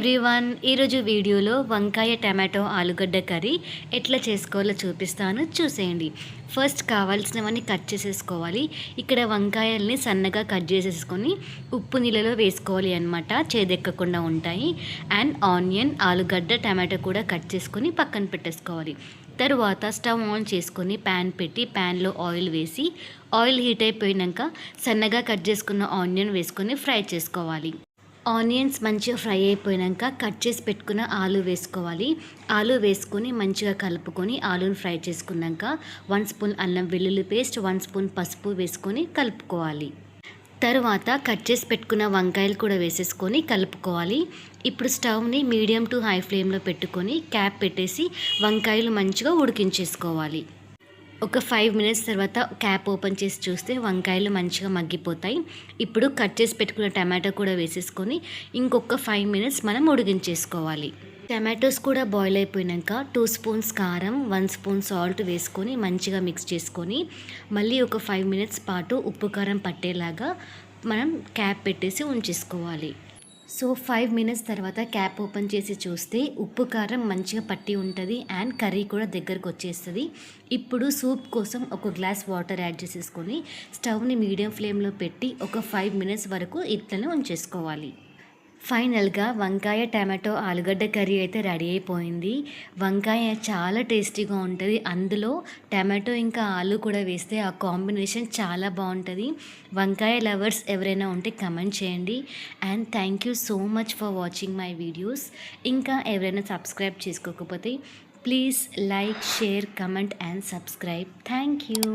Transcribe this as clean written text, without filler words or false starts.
Everyone, ఈరోజు వీడియోలో వంకాయ టమాటో ఆలుగడ్డ కర్రీ ఎట్లా చేసుకోవాలో చూపిస్తాను, చూసేయండి. ఫస్ట్ కావాల్సినవన్నీ కట్ చేసేసుకోవాలి. ఇక్కడ వంకాయల్ని సన్నగా కట్ చేసేసుకొని ఉప్పు నీళ్ళలో వేసుకోవాలి అన్నమాట, చేదెక్కకుండా ఉంటాయి. అండ్ ఆనియన్, ఆలుగడ్డ, టమాటో కూడా కట్ చేసుకొని పక్కన పెట్టేసుకోవాలి. తరువాత స్టవ్ ఆన్ చేసుకొని ప్యాన్ పెట్టి ప్యాన్లో ఆయిల్ వేసి ఆయిల్ హీట్ అయిపోయాక సన్నగా కట్ చేసుకున్న ఆనియన్ వేసుకొని ఫ్రై చేసుకోవాలి. ఆనియన్స్ మంచిగా ఫ్రై అయిపోయాక కట్ చేసి పెట్టుకున్న ఆలు వేసుకోవాలి. ఆలు వేసుకొని మంచిగా కలుపుకొని ఆలుని ఫ్రై చేసుకున్నాక 1 స్పూన్ అల్లం వెల్లుల్లి పేస్ట్, 1 స్పూన్ పసుపు వేసుకొని కలుపుకోవాలి. తరువాత కట్ చేసి పెట్టుకున్న వంకాయలు కూడా వేసేసుకొని కలుపుకోవాలి. ఇప్పుడు స్టవ్ని మీడియం టు హై ఫ్లేమ్లో పెట్టుకొని క్యాప్ పెట్టేసి వంకాయలు మంచిగా ఉడికించేసుకోవాలి. ఒక 5 మినిట్స్ తర్వాత క్యాప్ ఓపెన్ చేసి చూస్తే వంకాయలు మంచిగా మగ్గిపోతాయి. ఇప్పుడు కట్ చేసి పెట్టుకున్న టమాటో కూడా వేసేసుకొని ఇంకొక 5 మినిట్స్ మనం ఉడికించేసుకోవాలి. టమాటోస్ కూడా బాయిల్ అయిపోయాక 2 స్పూన్స్ కారం, 1 స్పూన్ సాల్ట్ వేసుకొని మంచిగా మిక్స్ చేసుకొని మళ్ళీ ఒక 5 మినిట్స్ పాటు ఉప్పు కారం పట్టేలాగా మనం క్యాప్ పెట్టేసి ఉంచేసుకోవాలి. సో 5 మినిట్స్ తర్వాత క్యాప్ ఓపెన్ చేసి చూస్తే ఉప్పు కారం మంచిగా పట్టి ఉంటుంది అండ్ కర్రీ కూడా దగ్గరకు వచ్చేస్తుంది. ఇప్పుడు సూప్ కోసం ఒక గ్లాస్ వాటర్ యాడ్ చేసేసుకొని స్టవ్ని మీడియం ఫ్లేమ్లో పెట్టి ఒక 5 మినిట్స్ వరకు ఇట్లనే ఉంచేసుకోవాలి. ఫైనల్గా వంకాయ టమాటో ఆలుగడ్డ కర్రీ అయితే రెడీ అయిపోయింది. వంకాయ చాలా టేస్టీగా ఉంటుంది, అందులో టమాటో ఇంకా ఆలు కూడా వేస్తే ఆ కాంబినేషన్ చాలా బాగుంటుంది. వంకాయ లవర్స్ ఎవరైనా ఉంటే కమెంట్ చేయండి. And thank you so much for watching my videos. ఇంకా ఎవరైనా సబ్స్క్రైబ్ చేసుకోకపోతే please like, share, comment and subscribe. Thank you.